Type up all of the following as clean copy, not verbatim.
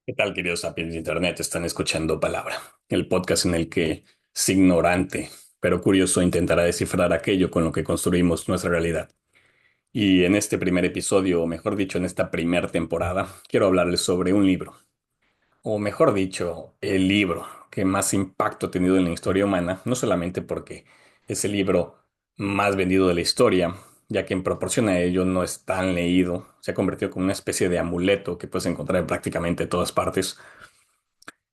¿Qué tal, queridos sapiens de Internet? Están escuchando Palabra, el podcast en el que, sin ignorante, pero curioso, intentará descifrar aquello con lo que construimos nuestra realidad. Y en este primer episodio, o mejor dicho, en esta primera temporada, quiero hablarles sobre un libro, o mejor dicho, el libro que más impacto ha tenido en la historia humana, no solamente porque es el libro más vendido de la historia, ya que en proporción a ello no es tan leído, se ha convertido como una especie de amuleto que puedes encontrar en prácticamente todas partes.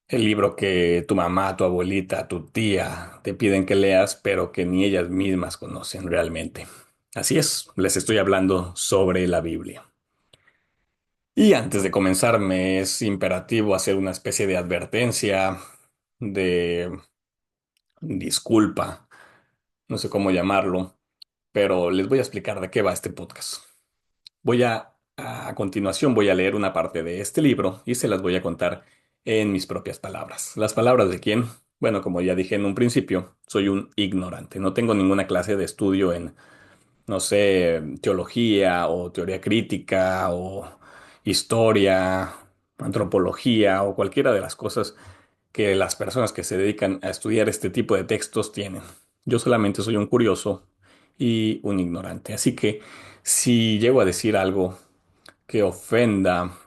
El libro que tu mamá, tu abuelita, tu tía te piden que leas, pero que ni ellas mismas conocen realmente. Así es, les estoy hablando sobre la Biblia. Y antes de comenzar, me es imperativo hacer una especie de advertencia, de disculpa, no sé cómo llamarlo, pero les voy a explicar de qué va este podcast. A continuación voy a leer una parte de este libro y se las voy a contar en mis propias palabras. ¿Las palabras de quién? Bueno, como ya dije en un principio, soy un ignorante. No tengo ninguna clase de estudio en, no sé, teología o teoría crítica o historia, antropología o cualquiera de las cosas que las personas que se dedican a estudiar este tipo de textos tienen. Yo solamente soy un curioso y un ignorante. Así que si llego a decir algo que ofenda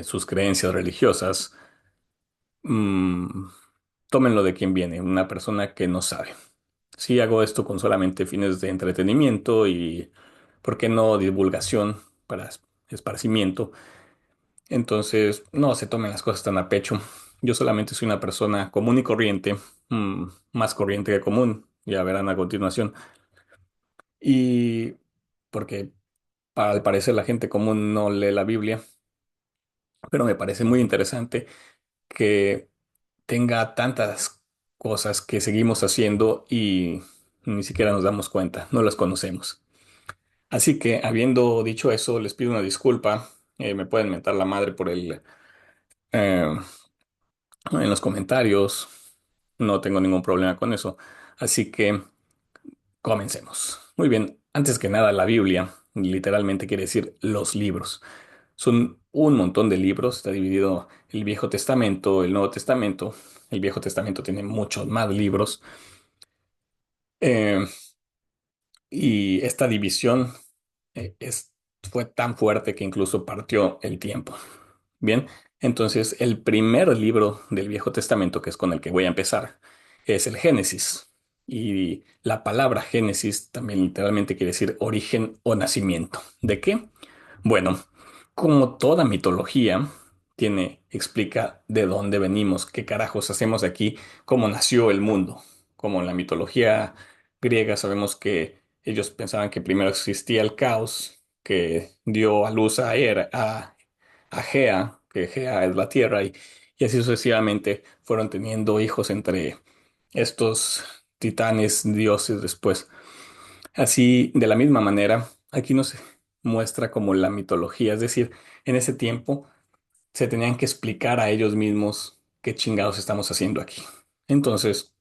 sus creencias religiosas, mm, tómenlo de quien viene, una persona que no sabe. Si hago esto con solamente fines de entretenimiento y, ¿por qué no?, divulgación para esparcimiento. Entonces, no se tomen las cosas tan a pecho. Yo solamente soy una persona común y corriente, más corriente que común, ya verán a continuación. Y porque al parecer la gente común no lee la Biblia, pero me parece muy interesante que tenga tantas cosas que seguimos haciendo y ni siquiera nos damos cuenta, no las conocemos. Así que, habiendo dicho eso, les pido una disculpa. Me pueden mentar la madre por eh, en los comentarios. No tengo ningún problema con eso. Así que comencemos. Muy bien, antes que nada, la Biblia literalmente quiere decir los libros. Son un montón de libros, está dividido el Viejo Testamento, el Nuevo Testamento. El Viejo Testamento tiene muchos más libros. eh, y esta división fue tan fuerte que incluso partió el tiempo. Bien, entonces el primer libro del Viejo Testamento, que es con el que voy a empezar, es el Génesis. Y la palabra Génesis también literalmente quiere decir origen o nacimiento. ¿De qué? Bueno, como toda mitología explica de dónde venimos, qué carajos hacemos aquí, cómo nació el mundo. Como en la mitología griega sabemos que ellos pensaban que primero existía el caos, que dio a luz a Gea, que Gea es la tierra, y así sucesivamente fueron teniendo hijos entre estos titanes dioses después. Así, de la misma manera, aquí nos muestra como la mitología, es decir, en ese tiempo se tenían que explicar a ellos mismos qué chingados estamos haciendo aquí. Entonces,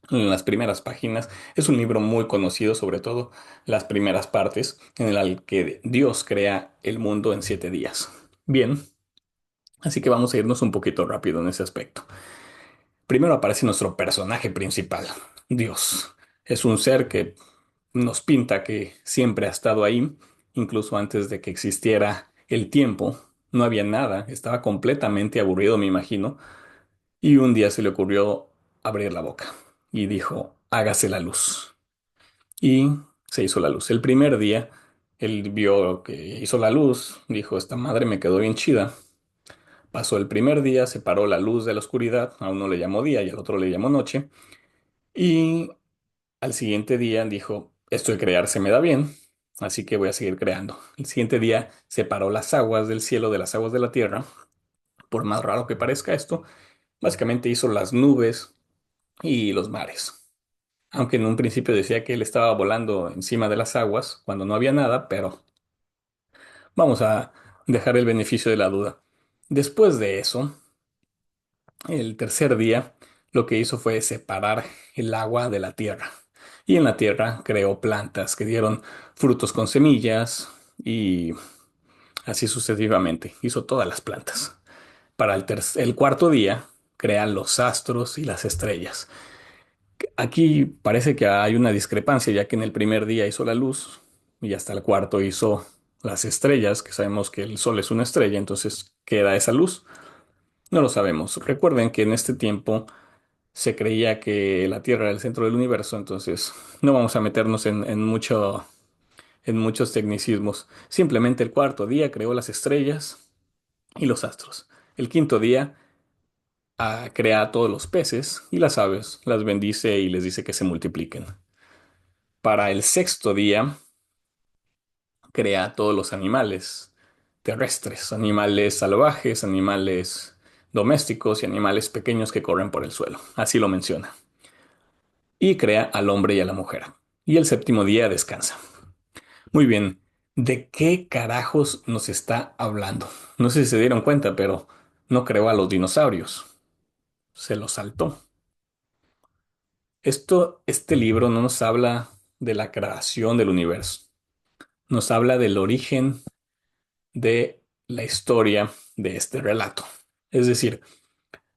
en las primeras páginas es un libro muy conocido, sobre todo las primeras partes, en el que Dios crea el mundo en 7 días. Bien, así que vamos a irnos un poquito rápido en ese aspecto. Primero aparece nuestro personaje principal, Dios. Es un ser que nos pinta que siempre ha estado ahí, incluso antes de que existiera el tiempo. No había nada, estaba completamente aburrido, me imagino, y un día se le ocurrió abrir la boca y dijo, hágase la luz. Y se hizo la luz. El primer día, él vio que hizo la luz, dijo, esta madre me quedó bien chida. Pasó el primer día, separó la luz de la oscuridad, a uno le llamó día y al otro le llamó noche, y al siguiente día dijo, esto de crear se me da bien, así que voy a seguir creando. El siguiente día separó las aguas del cielo de las aguas de la tierra, por más raro que parezca esto, básicamente hizo las nubes y los mares. Aunque en un principio decía que él estaba volando encima de las aguas cuando no había nada, pero vamos a dejar el beneficio de la duda. Después de eso, el tercer día, lo que hizo fue separar el agua de la tierra. Y en la tierra creó plantas que dieron frutos con semillas y así sucesivamente. Hizo todas las plantas. Para el cuarto día, crea los astros y las estrellas. Aquí parece que hay una discrepancia, ya que en el primer día hizo la luz y hasta el cuarto hizo las estrellas, que sabemos que el sol es una estrella, entonces queda esa luz. No lo sabemos. Recuerden que en este tiempo se creía que la Tierra era el centro del universo, entonces no vamos a meternos en muchos tecnicismos. Simplemente el cuarto día creó las estrellas y los astros. El quinto día crea a todos los peces y las aves, las bendice y les dice que se multipliquen. Para el sexto día crea a todos los animales terrestres, animales salvajes, animales domésticos y animales pequeños que corren por el suelo. Así lo menciona. Y crea al hombre y a la mujer. Y el séptimo día descansa. Muy bien, ¿de qué carajos nos está hablando? No sé si se dieron cuenta, pero no creó a los dinosaurios. Se los saltó. Este libro no nos habla de la creación del universo. Nos habla del origen de la historia de este relato. Es decir,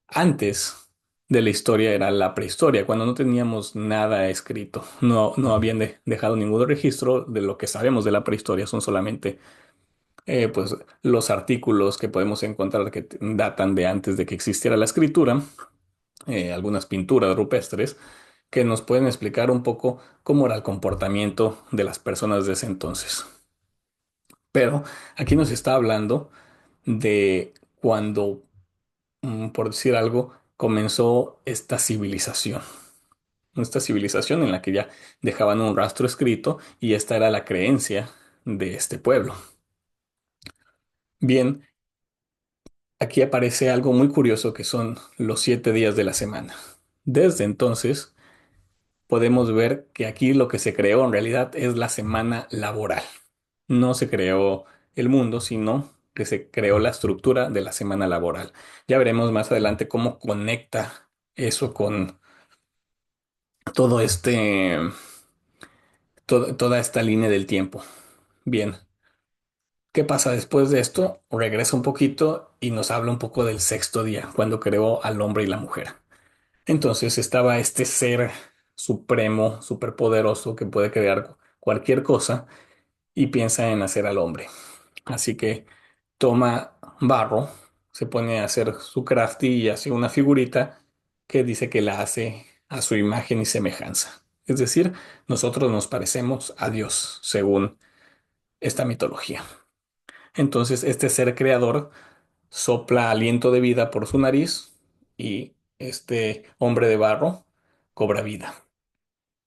antes de la historia era la prehistoria, cuando no teníamos nada escrito. No habían dejado ningún registro de lo que sabemos de la prehistoria. Son solamente pues, los artículos que podemos encontrar que datan de antes de que existiera la escritura, algunas pinturas rupestres que nos pueden explicar un poco cómo era el comportamiento de las personas de ese entonces. Pero aquí nos está hablando de cuando, por decir algo, comenzó esta civilización en la que ya dejaban un rastro escrito y esta era la creencia de este pueblo. Bien, aquí aparece algo muy curioso que son los 7 días de la semana. Desde entonces podemos ver que aquí lo que se creó en realidad es la semana laboral. No se creó el mundo, sino que se creó la estructura de la semana laboral. Ya veremos más adelante cómo conecta eso con todo toda esta línea del tiempo. Bien, ¿qué pasa después de esto? Regresa un poquito y nos habla un poco del sexto día, cuando creó al hombre y la mujer. Entonces estaba este ser supremo, superpoderoso, que puede crear cualquier cosa y piensa en hacer al hombre. Así que toma barro, se pone a hacer su crafty y hace una figurita que dice que la hace a su imagen y semejanza. Es decir, nosotros nos parecemos a Dios, según esta mitología. Entonces, este ser creador sopla aliento de vida por su nariz y este hombre de barro cobra vida.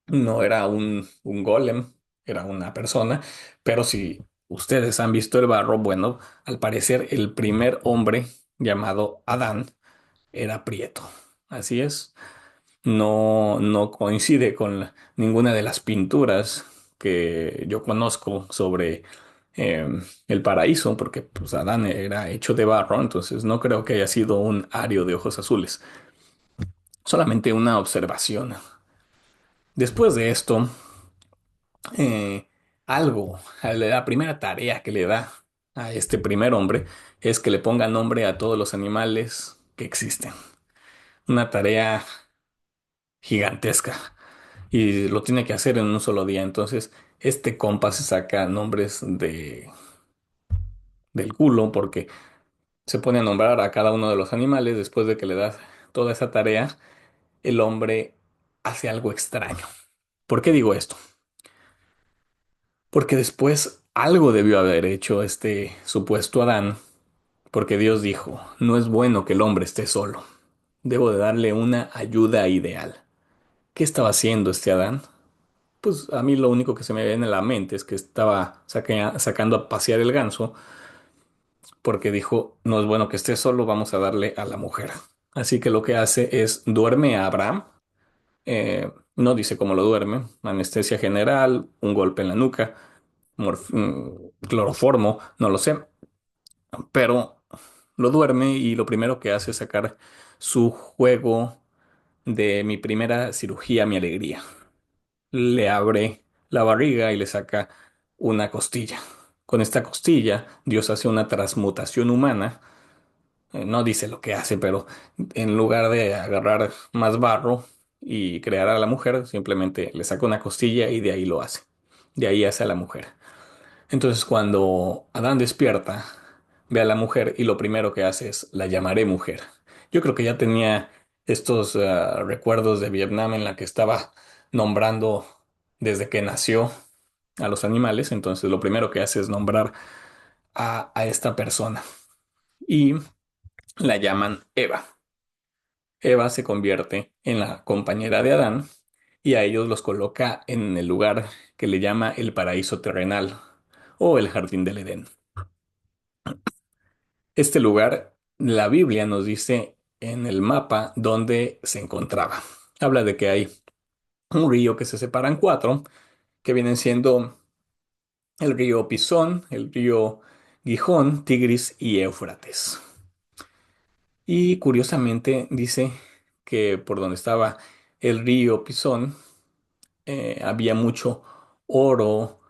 No era un golem, era una persona, pero si ustedes han visto el barro, bueno, al parecer el primer hombre llamado Adán era prieto. Así es, no coincide con ninguna de las pinturas que yo conozco sobre el paraíso, porque pues, Adán era hecho de barro, entonces no creo que haya sido un ario de ojos azules, solamente una observación. Después de esto, eh, la primera tarea que le da a este primer hombre es que le ponga nombre a todos los animales que existen. Una tarea gigantesca y lo tiene que hacer en un solo día. Entonces, este compa se saca nombres del culo porque se pone a nombrar a cada uno de los animales. Después de que le das toda esa tarea, el hombre hace algo extraño. ¿Por qué digo esto? Porque después algo debió haber hecho este supuesto Adán, porque Dios dijo, no es bueno que el hombre esté solo, debo de darle una ayuda ideal. ¿Qué estaba haciendo este Adán? Pues a mí lo único que se me viene a la mente es que estaba sacando a pasear el ganso, porque dijo, no es bueno que esté solo, vamos a darle a la mujer. Así que lo que hace es duerme a Abraham, no dice cómo lo duerme, anestesia general, un golpe en la nuca, cloroformo, no lo sé, pero lo duerme y lo primero que hace es sacar su juego de mi primera cirugía, mi alegría. Le abre la barriga y le saca una costilla. Con esta costilla, Dios hace una transmutación humana No dice lo que hace, pero en lugar de agarrar más barro y crear a la mujer, simplemente le saca una costilla y de ahí lo hace. De ahí hace a la mujer. Entonces cuando Adán despierta, ve a la mujer y lo primero que hace es la llamaré mujer. Yo creo que ya tenía estos recuerdos de Vietnam en la que estaba nombrando desde que nació a los animales. Entonces lo primero que hace es nombrar a esta persona y la llaman Eva. Eva se convierte en la compañera de Adán y a ellos los coloca en el lugar que le llama el paraíso terrenal o el jardín del Edén. Este lugar, la Biblia nos dice en el mapa dónde se encontraba. Habla de que hay un río que se separa en cuatro, que vienen siendo el río Pisón, el río Gijón, Tigris y Éufrates. Y curiosamente dice que por donde estaba el río Pisón había mucho oro,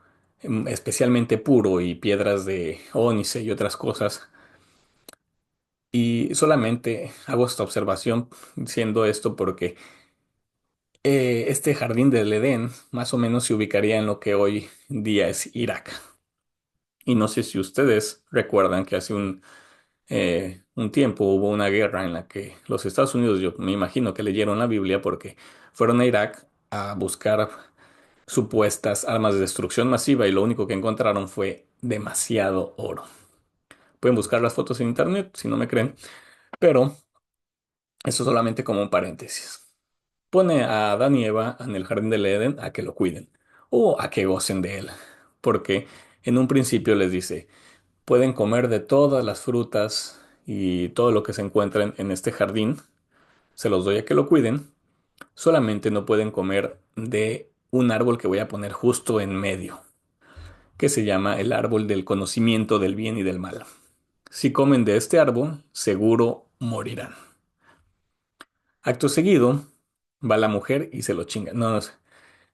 especialmente puro, y piedras de ónice y otras cosas. Y solamente hago esta observación diciendo esto porque este jardín del Edén más o menos se ubicaría en lo que hoy día es Irak. Y no sé si ustedes recuerdan que hace un tiempo hubo una guerra en la que los Estados Unidos, yo me imagino que leyeron la Biblia porque fueron a Irak a buscar supuestas armas de destrucción masiva y lo único que encontraron fue demasiado oro. Pueden buscar las fotos en internet si no me creen, pero eso solamente como un paréntesis. Pone a Adán y Eva en el jardín del Edén a que lo cuiden o a que gocen de él, porque en un principio les dice, pueden comer de todas las frutas y todo lo que se encuentren en este jardín, se los doy a que lo cuiden, solamente no pueden comer de un árbol que voy a poner justo en medio, que se llama el árbol del conocimiento del bien y del mal. Si comen de este árbol, seguro morirán. Acto seguido, va la mujer y se lo chinga. No, no,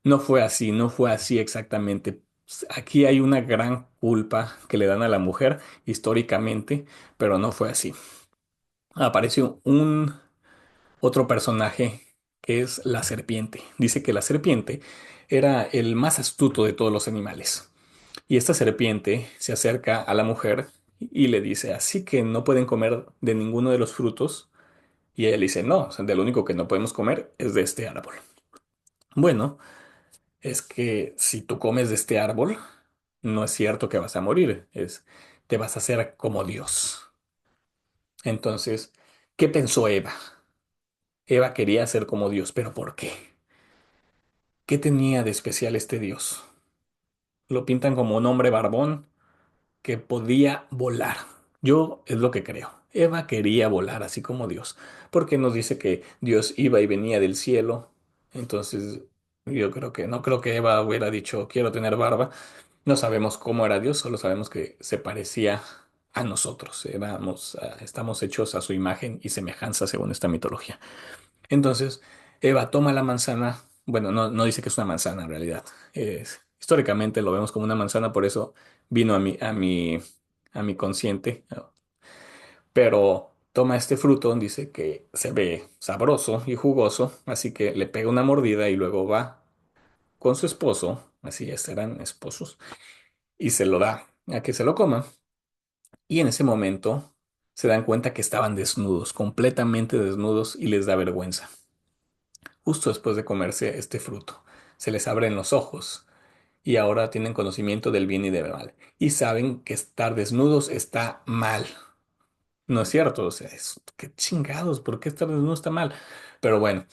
no fue así, no fue así exactamente. Aquí hay una gran culpa que le dan a la mujer históricamente, pero no fue así. Apareció un otro personaje que es la serpiente. Dice que la serpiente era el más astuto de todos los animales. Y esta serpiente se acerca a la mujer y le dice, así que no pueden comer de ninguno de los frutos. Y ella le dice, no, o sea, de lo único que no podemos comer es de este árbol. Bueno, es que si tú comes de este árbol, no es cierto que vas a morir, te vas a hacer como Dios. Entonces, ¿qué pensó Eva? Eva quería ser como Dios, pero ¿por qué? ¿Qué tenía de especial este Dios? Lo pintan como un hombre barbón que podía volar. Yo es lo que creo. Eva quería volar así como Dios, porque nos dice que Dios iba y venía del cielo. Entonces, yo creo que no creo que Eva hubiera dicho quiero tener barba. No sabemos cómo era Dios, solo sabemos que se parecía a nosotros. Estamos hechos a su imagen y semejanza según esta mitología. Entonces, Eva toma la manzana. Bueno, no, no dice que es una manzana en realidad. Históricamente lo vemos como una manzana, por eso vino a mi consciente. Pero toma este fruto, dice que se ve sabroso y jugoso, así que le pega una mordida y luego va con su esposo, así ya serán esposos, y se lo da a que se lo coma. Y en ese momento se dan cuenta que estaban desnudos, completamente desnudos, y les da vergüenza. Justo después de comerse este fruto, se les abren los ojos y ahora tienen conocimiento del bien y del mal. Y saben que estar desnudos está mal. No es cierto, o sea, qué chingados, ¿por qué estar desnudo está mal? Pero bueno,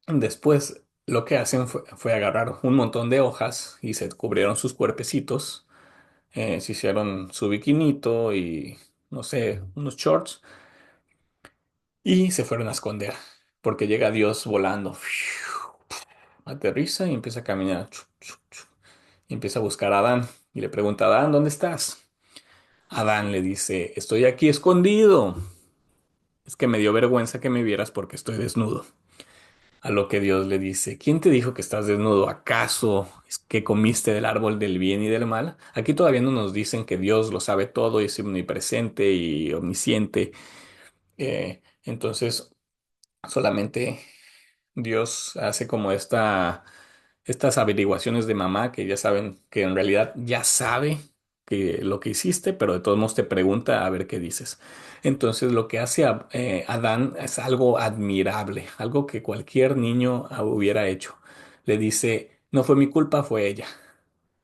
después lo que hacen fue agarrar un montón de hojas y se cubrieron sus cuerpecitos, se hicieron su bikinito y, no sé, unos shorts y se fueron a esconder, porque llega Dios volando. Aterriza y empieza a caminar. Y empieza a buscar a Adán y le pregunta, Adán, ¿dónde estás? Adán le dice, estoy aquí escondido. Es que me dio vergüenza que me vieras porque estoy desnudo. A lo que Dios le dice, ¿quién te dijo que estás desnudo? ¿Acaso es que comiste del árbol del bien y del mal? Aquí todavía no nos dicen que Dios lo sabe todo y es omnipresente y omnisciente. Entonces, solamente Dios hace como estas averiguaciones de mamá que ya saben que en realidad ya sabe que lo que hiciste, pero de todos modos te pregunta a ver qué dices. Entonces lo que hace Adán es algo admirable, algo que cualquier niño hubiera hecho. Le dice, no fue mi culpa, fue ella.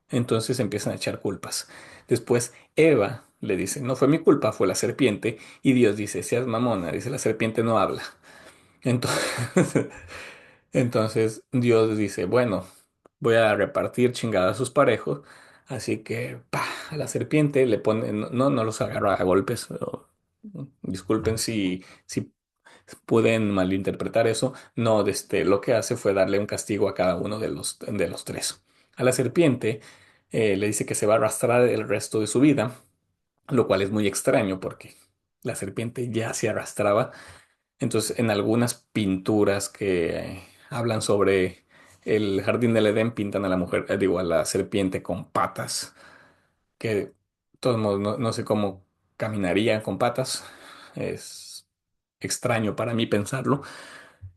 Entonces empiezan a echar culpas. Después Eva le dice, no fue mi culpa, fue la serpiente. Y Dios dice, seas mamona, dice, la serpiente no habla. Entonces, entonces Dios dice, bueno, voy a repartir chingadas a sus parejos, así que pa, a la serpiente le pone, no los agarra a golpes. Disculpen si pueden malinterpretar eso. No, lo que hace fue darle un castigo a cada uno de los tres. A la serpiente le dice que se va a arrastrar el resto de su vida, lo cual es muy extraño porque la serpiente ya se arrastraba. Entonces, en algunas pinturas que hablan sobre el jardín del Edén, pintan a la mujer, digo, a la serpiente con patas, que de todos modos no sé cómo caminaría con patas. Es extraño para mí pensarlo.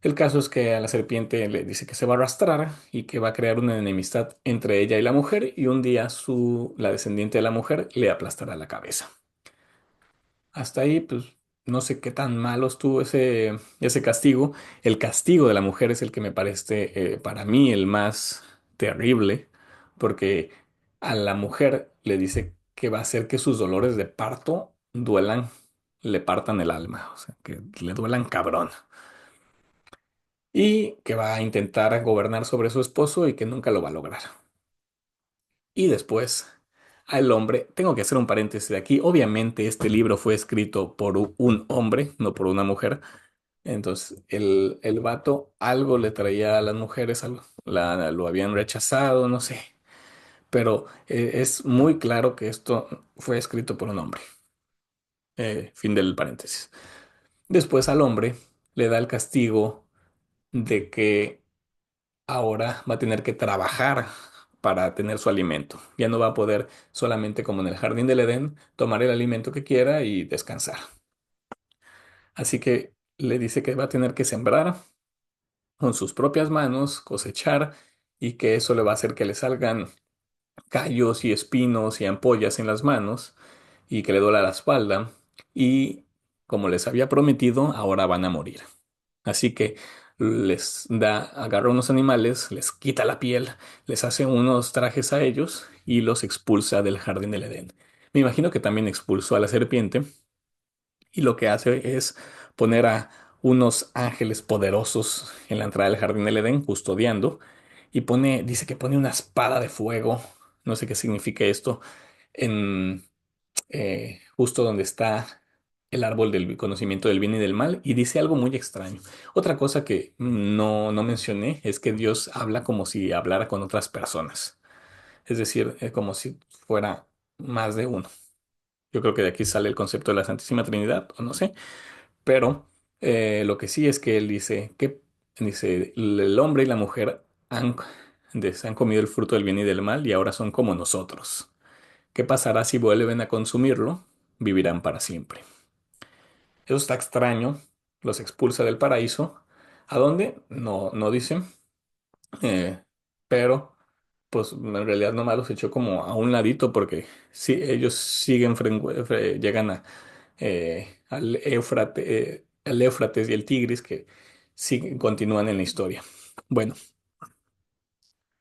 El caso es que a la serpiente le dice que se va a arrastrar y que va a crear una enemistad entre ella y la mujer, y un día la descendiente de la mujer le aplastará la cabeza. Hasta ahí, pues no sé qué tan malo estuvo ese castigo. El castigo de la mujer es el que me parece para mí el más terrible, porque a la mujer le dice que va a hacer que sus dolores de parto duelan, le partan el alma, o sea, que le duelan cabrón. Y que va a intentar gobernar sobre su esposo y que nunca lo va a lograr. Y después al hombre, tengo que hacer un paréntesis de aquí, obviamente este libro fue escrito por un hombre, no por una mujer. Entonces el vato algo le traía a las mujeres, algo, lo habían rechazado, no sé, pero es muy claro que esto fue escrito por un hombre. Fin del paréntesis. Después al hombre le da el castigo de que ahora va a tener que trabajar para tener su alimento. Ya no va a poder solamente como en el jardín del Edén tomar el alimento que quiera y descansar. Así que le dice que va a tener que sembrar con sus propias manos, cosechar, y que eso le va a hacer que le salgan callos y espinos y ampollas en las manos y que le duela la espalda. Y como les había prometido, ahora van a morir. Así que agarra unos animales, les quita la piel, les hace unos trajes a ellos y los expulsa del jardín del Edén. Me imagino que también expulsó a la serpiente, y lo que hace es poner a unos ángeles poderosos en la entrada del jardín del Edén custodiando, y dice que pone una espada de fuego, no sé qué significa esto, en justo donde está el árbol del conocimiento del bien y del mal, y dice algo muy extraño. Otra cosa que no mencioné es que Dios habla como si hablara con otras personas, es decir, como si fuera más de uno. Yo creo que de aquí sale el concepto de la Santísima Trinidad, o no sé, pero lo que sí es que él dice, el hombre y la mujer han comido el fruto del bien y del mal y ahora son como nosotros. ¿Qué pasará si vuelven a consumirlo? Vivirán para siempre. Eso está extraño, los expulsa del paraíso. ¿A dónde? No dicen, eh, pero pues en realidad nomás los echó como a un ladito porque sí, ellos siguen, llegan al Éufrates y el Tigris, que sí continúan en la historia. Bueno,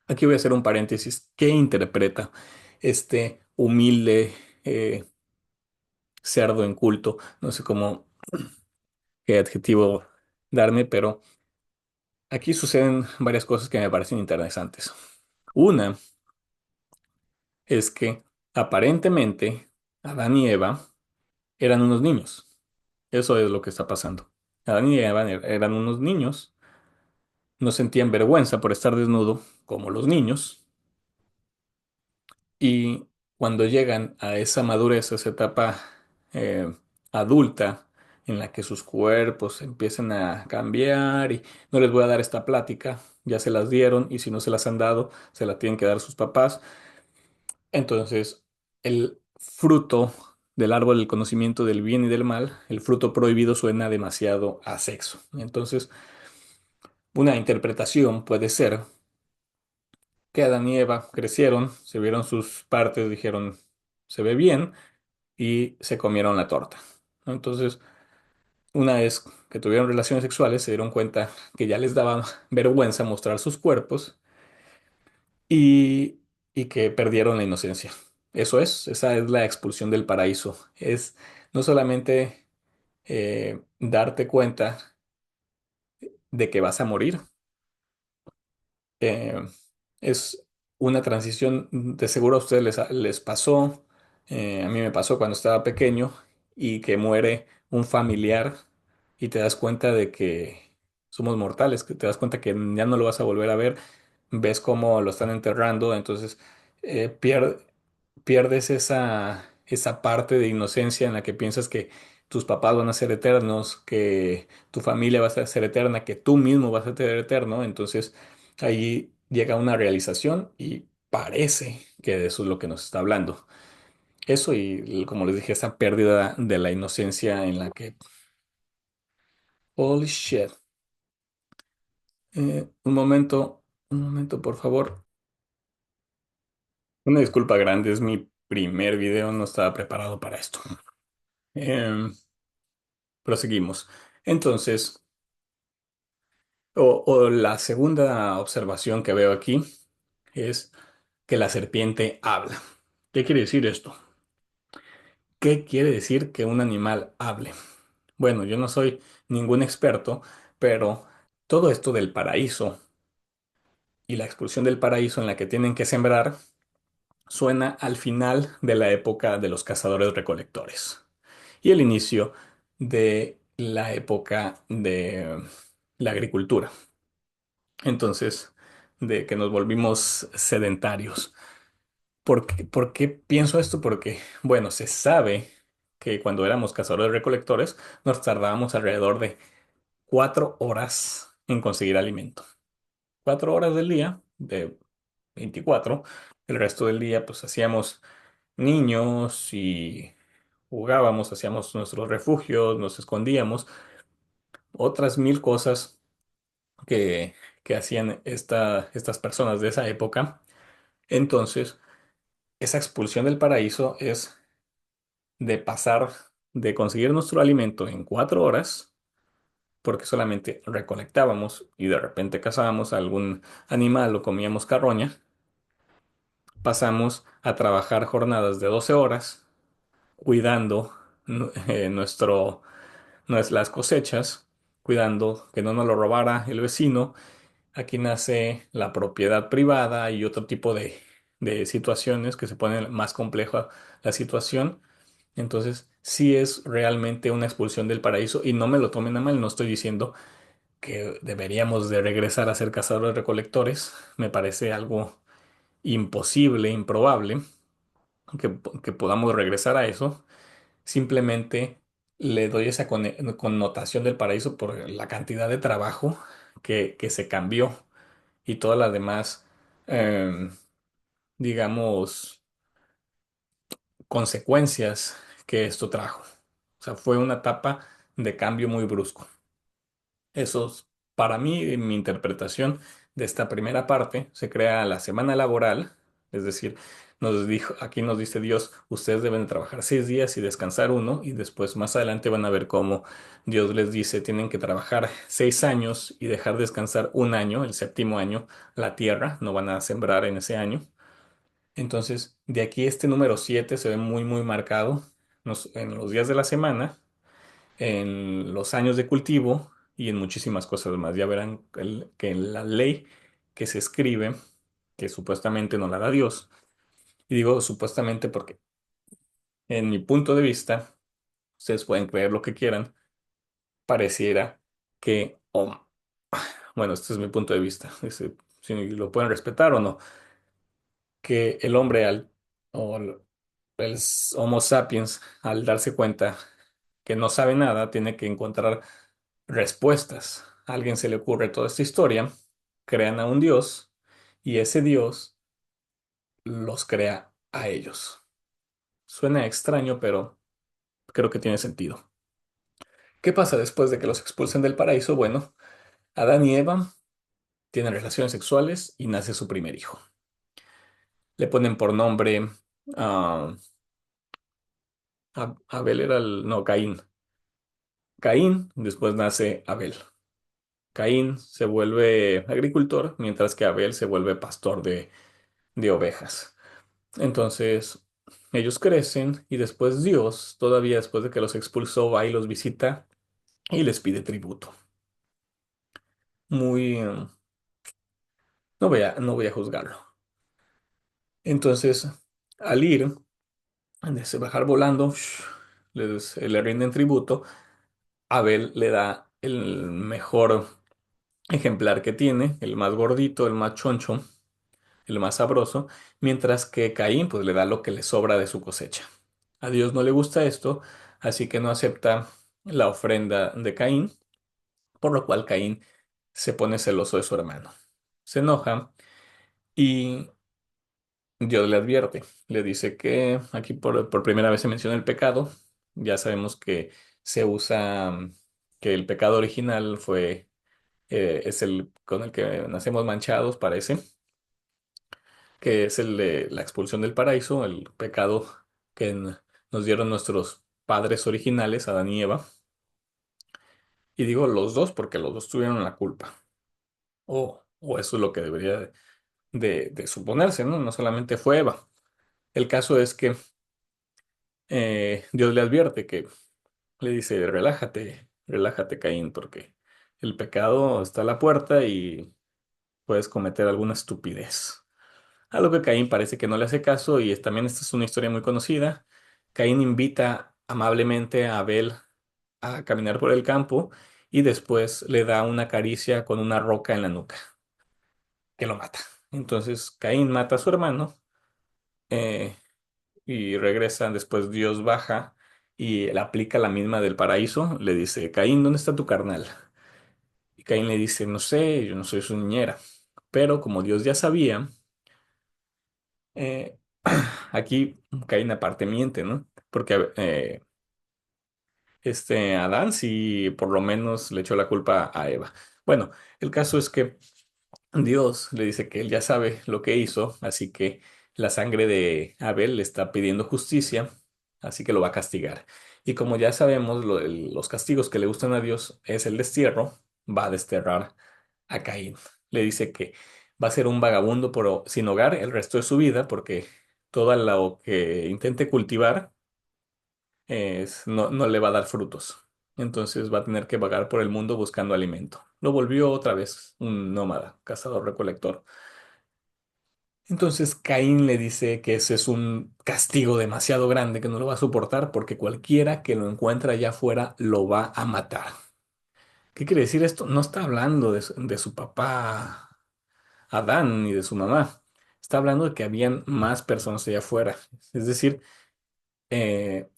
aquí voy a hacer un paréntesis. ¿Qué interpreta este humilde cerdo inculto? No sé qué adjetivo darme, pero aquí suceden varias cosas que me parecen interesantes. Una es que aparentemente Adán y Eva eran unos niños. Eso es lo que está pasando. Adán y Eva eran unos niños, no sentían vergüenza por estar desnudo como los niños, y cuando llegan a esa madurez, a esa etapa eh, adulta, en la que sus cuerpos empiezan a cambiar y no les voy a dar esta plática, ya se las dieron y si no se las han dado, se la tienen que dar sus papás. Entonces, el fruto del árbol del conocimiento del bien y del mal, el fruto prohibido suena demasiado a sexo. Entonces, una interpretación puede ser que Adán y Eva crecieron, se vieron sus partes, dijeron, se ve bien, y se comieron la torta, ¿no? Entonces, una vez que tuvieron relaciones sexuales, se dieron cuenta que ya les daba vergüenza mostrar sus cuerpos y, y que perdieron la inocencia. Eso es, esa es la expulsión del paraíso. Es no solamente darte cuenta de que vas a morir, eh, es una transición, de seguro a ustedes les pasó, a mí me pasó cuando estaba pequeño y que muere un familiar y te das cuenta de que somos mortales, que te das cuenta que ya no lo vas a volver a ver, ves cómo lo están enterrando, entonces eh, pier- pierdes esa parte de inocencia en la que piensas que tus papás van a ser eternos, que tu familia va a ser eterna, que tú mismo vas a ser eterno, entonces ahí llega una realización y parece que de eso es lo que nos está hablando. Eso y como les dije, esa pérdida de la inocencia en la que, holy shit. Un momento, por favor. Una disculpa grande, es mi primer video, no estaba preparado para esto. Em, Proseguimos. Entonces, o la segunda observación que veo aquí es que la serpiente habla. ¿Qué quiere decir esto? ¿Qué quiere decir que un animal hable? Bueno, yo no soy ningún experto, pero todo esto del paraíso y la expulsión del paraíso en la que tienen que sembrar suena al final de la época de los cazadores-recolectores y el inicio de la época de la agricultura. Entonces, de que nos volvimos sedentarios. Por qué pienso esto? Porque, bueno, se sabe que cuando éramos cazadores-recolectores nos tardábamos alrededor de 4 horas en conseguir alimento. 4 horas del día, de 24. El resto del día, pues hacíamos niños y jugábamos, hacíamos nuestros refugios, nos escondíamos, otras mil cosas que, que hacían estas personas de esa época. Entonces, esa expulsión del paraíso es de pasar de conseguir nuestro alimento en 4 horas, porque solamente recolectábamos y de repente cazábamos algún animal o comíamos carroña, pasamos a trabajar jornadas de 12 horas cuidando las cosechas, cuidando que no nos lo robara el vecino. Aquí nace la propiedad privada y otro tipo de situaciones que se ponen más compleja la situación. Entonces, sí es realmente una expulsión del paraíso y no me lo tomen a mal, no estoy diciendo que deberíamos de regresar a ser cazadores recolectores. Me parece algo imposible, improbable que podamos regresar a eso. Simplemente le doy esa connotación del paraíso por la cantidad de trabajo que se cambió y todas las demás, em, digamos, consecuencias que esto trajo. O sea, fue una etapa de cambio muy brusco. Eso es, para mí, en mi interpretación de esta primera parte, se crea la semana laboral, es decir, nos dijo, aquí nos dice Dios, ustedes deben de trabajar 6 días y descansar uno, y después más adelante van a ver cómo Dios les dice, tienen que trabajar 6 años y dejar descansar un año, el séptimo año, la tierra, no van a sembrar en ese año. Entonces, de aquí este número 7 se ve muy, muy marcado en los días de la semana, en los años de cultivo y en muchísimas cosas más. Ya verán que en la ley que se escribe, que supuestamente no la da Dios, y digo supuestamente porque en mi punto de vista, ustedes pueden creer lo que quieran, pareciera que, bueno, este es mi punto de vista, si lo pueden respetar o no, que el hombre o el Homo sapiens, al darse cuenta que no sabe nada, tiene que encontrar respuestas. A alguien se le ocurre toda esta historia, crean a un dios y ese dios los crea a ellos. Suena extraño, pero creo que tiene sentido. ¿Qué pasa después de que los expulsen del paraíso? Bueno, Adán y Eva tienen relaciones sexuales y nace su primer hijo. Le ponen por nombre ah, Abel era el... No, Caín. Caín, después nace Abel. Caín se vuelve agricultor, mientras que Abel se vuelve pastor de ovejas. Entonces, ellos crecen y después Dios, todavía después de que los expulsó, va y los visita y les pide tributo. Muy... no voy a juzgarlo. Entonces, al ir, de bajar volando, le rinden tributo. Abel le da el mejor ejemplar que tiene, el más gordito, el más choncho, el más sabroso, mientras que Caín pues le da lo que le sobra de su cosecha. A Dios no le gusta esto, así que no acepta la ofrenda de Caín, por lo cual Caín se pone celoso de su hermano. Se enoja y Dios le advierte, le dice que aquí por primera vez se menciona el pecado. Ya sabemos que se usa que el pecado original es el con el que nacemos manchados, parece, que es el de la expulsión del paraíso, el pecado que nos dieron nuestros padres originales, Adán y Eva. Y digo los dos porque los dos tuvieron la culpa. O eso es lo que debería de suponerse, ¿no? No solamente fue Eva. El caso es que Dios le advierte que le dice, relájate, relájate, Caín, porque el pecado está a la puerta y puedes cometer alguna estupidez. A lo que Caín parece que no le hace caso y también esta es una historia muy conocida. Caín invita amablemente a Abel a caminar por el campo y después le da una caricia con una roca en la nuca, que lo mata. Entonces Caín mata a su hermano eh, y regresa. Después Dios baja y le aplica la misma del paraíso. Le dice, Caín, ¿dónde está tu carnal? Y Caín le dice, no sé, yo no soy su niñera. Pero como Dios ya sabía, eh, aquí Caín aparte miente, ¿no? Porque Adán sí por lo menos le echó la culpa a Eva. Bueno, el caso es que Dios le dice que él ya sabe lo que hizo, así que la sangre de Abel le está pidiendo justicia, así que lo va a castigar. Y como ya sabemos, los castigos que le gustan a Dios es el destierro, va a desterrar a Caín. Le dice que va a ser un vagabundo sin hogar el resto de su vida, porque todo lo que intente cultivar no le va a dar frutos. Entonces va a tener que vagar por el mundo buscando alimento. Lo volvió otra vez un nómada, cazador-recolector. Entonces Caín le dice que ese es un castigo demasiado grande, que no lo va a soportar porque cualquiera que lo encuentre allá afuera lo va a matar. ¿Qué quiere decir esto? No está hablando de su papá Adán ni de su mamá. Está hablando de que habían más personas allá afuera. Es decir,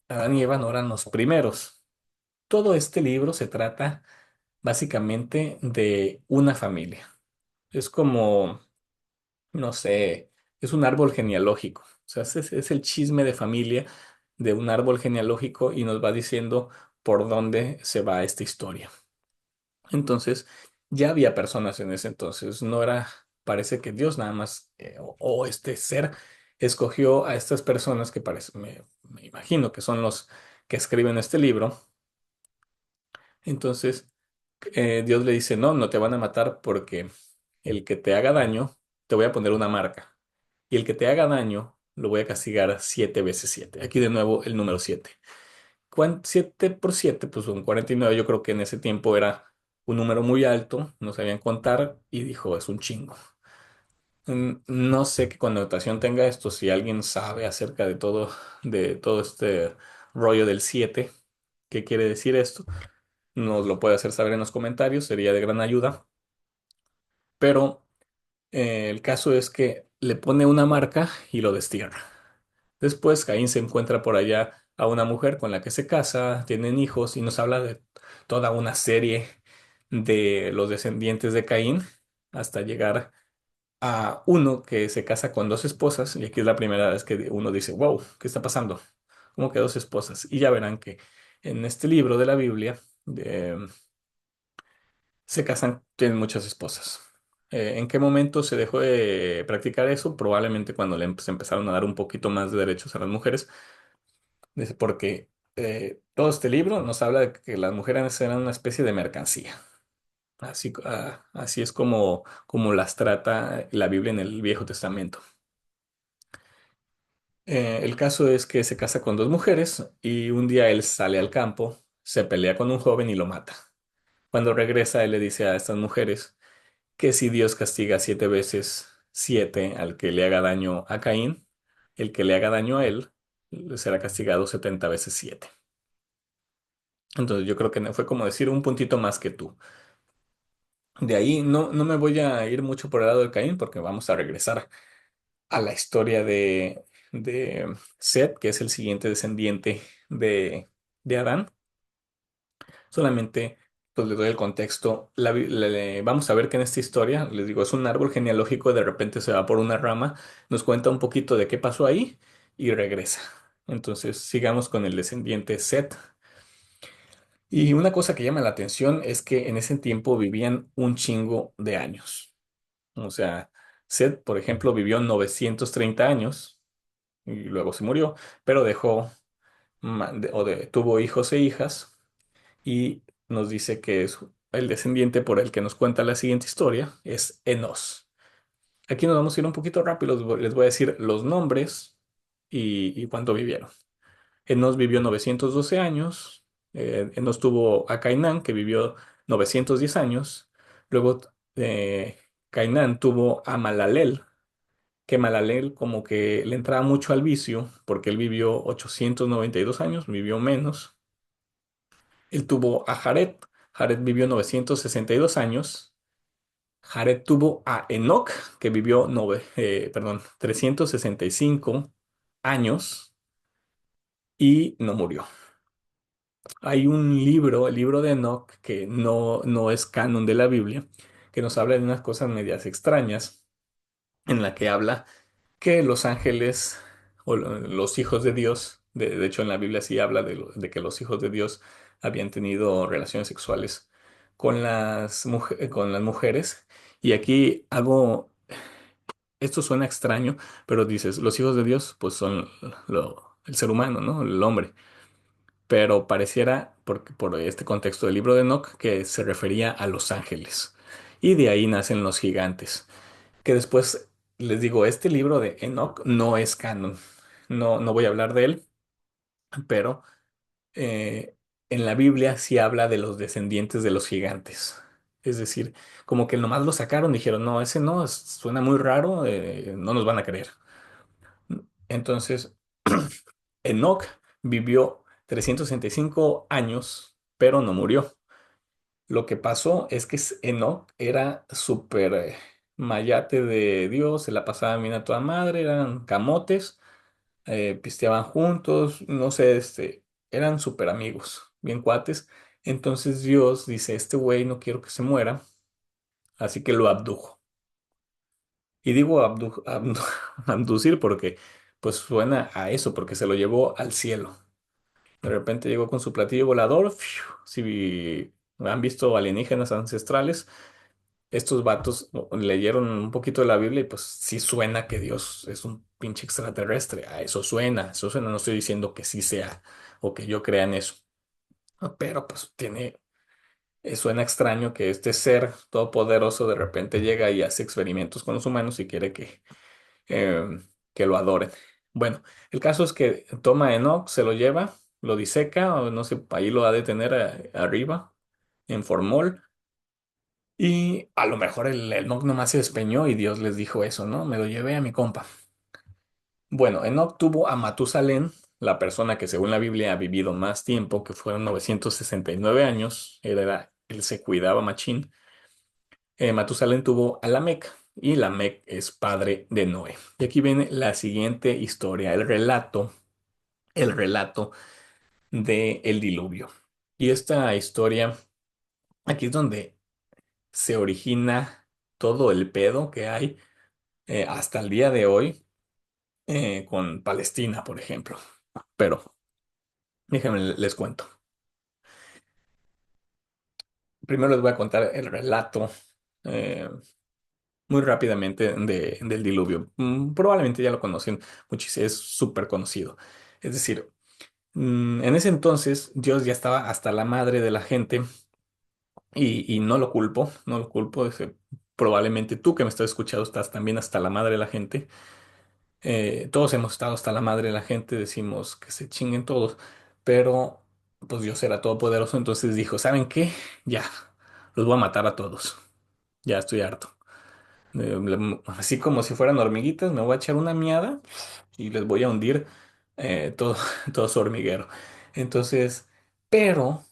Adán y Eva no eran los primeros. Todo este libro se trata básicamente de una familia. Es como, no sé, es un árbol genealógico. O sea, es el chisme de familia de un árbol genealógico y nos va diciendo por dónde se va esta historia. Entonces, ya había personas en ese entonces. No era, parece que Dios nada más, o este ser, escogió a estas personas que parece, me imagino que son los que escriben este libro. Entonces, Dios le dice, no, no te van a matar porque el que te haga daño, te voy a poner una marca. Y el que te haga daño, lo voy a castigar 7 veces 7. Aquí de nuevo el número 7. 7 por 7, pues son 49. Yo creo que en ese tiempo era un número muy alto, no sabían contar y dijo, es un chingo. No sé qué connotación tenga esto, si alguien sabe acerca de todo este rollo del 7, qué quiere decir esto, nos lo puede hacer saber en los comentarios, sería de gran ayuda. Pero el caso es que le pone una marca y lo destierra. Después Caín se encuentra por allá a una mujer con la que se casa, tienen hijos y nos habla de toda una serie de los descendientes de Caín hasta llegar a uno que se casa con dos esposas. Y aquí es la primera vez que uno dice, wow, ¿qué está pasando? ¿Cómo que dos esposas? Y ya verán que en este libro de la Biblia se casan, tienen muchas esposas. ¿En qué momento se dejó de practicar eso? Probablemente cuando se empezaron a dar un poquito más de derechos a las mujeres. Dice, porque todo este libro nos habla de que las mujeres eran una especie de mercancía. Así es como las trata la Biblia en el Viejo Testamento. El caso es que se casa con dos mujeres y un día él sale al campo, se pelea con un joven y lo mata. Cuando regresa, él le dice a estas mujeres que si Dios castiga 7 veces 7 al que le haga daño a Caín, el que le haga daño a él será castigado 70 veces 7. Entonces yo creo que fue como decir un puntito más que tú. De ahí no me voy a ir mucho por el lado de Caín porque vamos a regresar a la historia de Set, que es el siguiente descendiente de Adán. Solamente pues le doy el contexto. Vamos a ver que en esta historia, les digo, es un árbol genealógico, de repente se va por una rama, nos cuenta un poquito de qué pasó ahí y regresa. Entonces sigamos con el descendiente Set. Y una cosa que llama la atención es que en ese tiempo vivían un chingo de años. O sea, Set, por ejemplo, vivió 930 años y luego se murió, pero dejó, tuvo hijos e hijas y nos dice que es el descendiente por el que nos cuenta la siguiente historia es Enos. Aquí nos vamos a ir un poquito rápido, les voy a decir los nombres y cuánto vivieron. Enos vivió 912 años. Enos tuvo a Cainán, que vivió 910 años. Luego, Cainán tuvo a Malalel, que Malalel como que le entraba mucho al vicio, porque él vivió 892 años, vivió menos. Él tuvo a Jared. Jared vivió 962 años. Jared tuvo a Enoc, que vivió 365 años y no murió. Hay un libro, el libro de Enoch, que no es canon de la Biblia, que nos habla de unas cosas medias extrañas, en la que habla que los ángeles o los hijos de Dios, de hecho en la Biblia sí habla de que los hijos de Dios habían tenido relaciones sexuales con las mujeres. Y aquí esto suena extraño, pero dices, los hijos de Dios pues son el ser humano, ¿no? El hombre, pero pareciera, por este contexto del libro de Enoch, que se refería a los ángeles. Y de ahí nacen los gigantes. Que después, les digo, este libro de Enoch no es canon. No voy a hablar de él, pero eh, en la Biblia sí habla de los descendientes de los gigantes. Es decir, como que nomás lo sacaron, dijeron, no, ese no, suena muy raro, no nos van a creer. Entonces, Enoch vivió 365 años, pero no murió. Lo que pasó es que Enoch era súper mayate de Dios, se la pasaba bien a toda madre, eran camotes, pisteaban juntos, no sé, eran súper amigos, bien cuates. Entonces Dios dice, este güey no quiero que se muera, así que lo abdujo. Y digo abducir porque pues suena a eso, porque se lo llevó al cielo. De repente llegó con su platillo volador. Si han visto alienígenas ancestrales, estos vatos leyeron un poquito de la Biblia y pues sí suena que Dios es un pinche extraterrestre. A eso suena, no estoy diciendo que sí sea o que yo crea en eso. Pero pues suena extraño que este ser todopoderoso de repente llega y hace experimentos con los humanos y quiere eh, que lo adoren. Bueno, el caso es que toma a Enoch, se lo lleva, lo diseca, o no sé, ahí lo ha de tener arriba, en formol, y a lo mejor el Enoch nomás se despeñó y Dios les dijo eso, ¿no? Me lo llevé a mi compa. Bueno, Enoch tuvo a Matusalén, la persona que según la Biblia ha vivido más tiempo, que fueron 969 años, él se cuidaba machín. Matusalén tuvo a Lamec y Lamec es padre de Noé. Y aquí viene la siguiente historia, el relato el relato de el diluvio. Y esta historia, aquí es donde se origina todo el pedo que hay hasta el día de hoy con Palestina, por ejemplo. Pero déjenme les cuento. Primero les voy a contar el relato eh, muy rápidamente del diluvio. Probablemente ya lo conocen muchísimo, es súper conocido. Es decir, en ese entonces Dios ya estaba hasta la madre de la gente y no lo culpo, no lo culpo. Probablemente tú que me estás escuchando estás también hasta la madre de la gente. Todos hemos estado hasta la madre de la gente, decimos que se chinguen todos, pero pues Dios era todopoderoso, entonces dijo, ¿saben qué? Ya, los voy a matar a todos, ya estoy harto. Así como si fueran hormiguitas, me voy a echar una miada y les voy a hundir todo, todo su hormiguero. Entonces, pero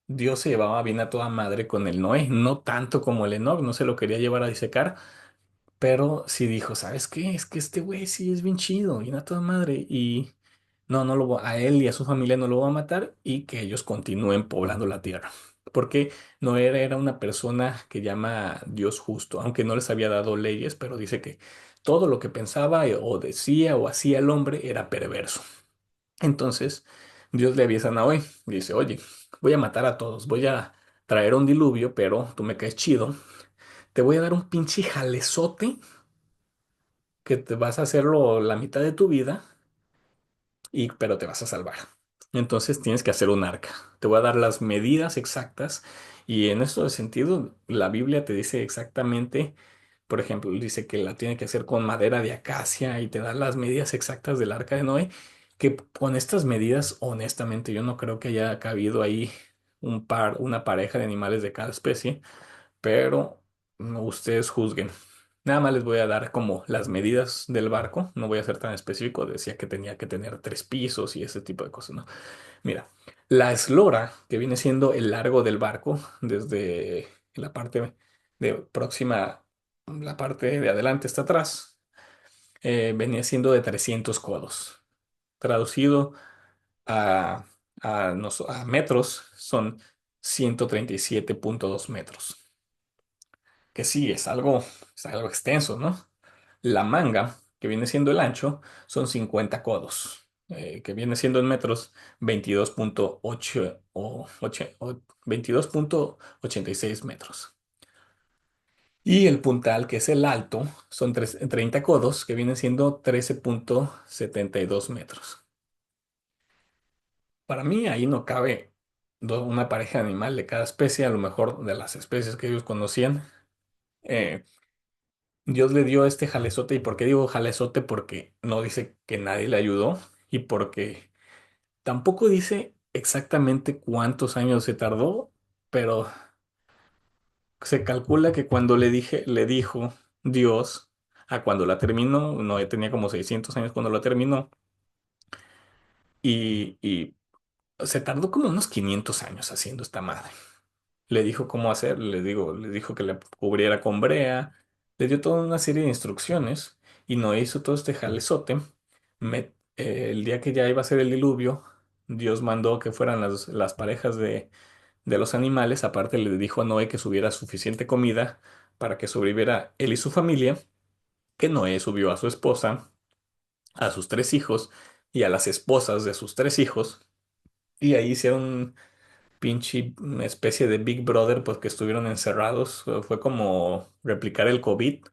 Dios se llevaba bien a toda madre con el Noé, no tanto como el Enoc, no se lo quería llevar a disecar, pero sí dijo, ¿sabes qué? Es que este güey sí es bien chido, bien a toda madre. Y no lo voy, a él y a su familia no lo va a matar y que ellos continúen poblando la tierra. Porque no era una persona que llama a Dios justo, aunque no les había dado leyes, pero dice que todo lo que pensaba o decía o hacía el hombre era perverso. Entonces, Dios le avisa a Noé, dice, oye, voy a matar a todos, voy a traer un diluvio, pero tú me caes chido, te voy a dar un pinche jalezote que te vas a hacerlo la mitad de tu vida pero te vas a salvar. Entonces tienes que hacer un arca. Te voy a dar las medidas exactas y en esto de sentido, la Biblia te dice exactamente, por ejemplo, dice que la tiene que hacer con madera de acacia y te da las medidas exactas del arca de Noé, que con estas medidas, honestamente, yo no creo que haya cabido ahí una pareja de animales de cada especie, pero no, ustedes juzguen. Nada más les voy a dar como las medidas del barco, no voy a ser tan específico, decía que tenía que tener 3 pisos y ese tipo de cosas, ¿no? Mira, la eslora, que viene siendo el largo del barco, desde la parte de próxima, la parte de adelante hasta atrás, venía siendo de 300 codos. Traducido a, a metros, son 137,2 metros, que sí, es algo extenso, ¿no? La manga, que viene siendo el ancho, son 50 codos, que viene siendo en metros 22,8 o 22,86 metros. Y el puntal, que es el alto, son 30 codos, que viene siendo 13,72 metros. Para mí ahí no cabe una pareja de animal de cada especie, a lo mejor de las especies que ellos conocían. Eh, Dios le dio este jalezote. ¿Y por qué digo jalezote? Porque no dice que nadie le ayudó y porque tampoco dice exactamente cuántos años se tardó, pero se calcula que cuando le dijo Dios a cuando la terminó, no, tenía como 600 años cuando la terminó y se tardó como unos 500 años haciendo esta madre. Le dijo cómo hacer, le dijo que le cubriera con brea, le dio toda una serie de instrucciones y no hizo todo este jalezote. El día que ya iba a ser el diluvio, Dios mandó que fueran las parejas de los animales, aparte le dijo a Noé que subiera suficiente comida para que sobreviviera él y su familia, que Noé subió a su esposa, a sus 3 hijos y a las esposas de sus 3 hijos, y ahí hicieron pinche una especie de Big Brother, pues que estuvieron encerrados. Fue como replicar el COVID.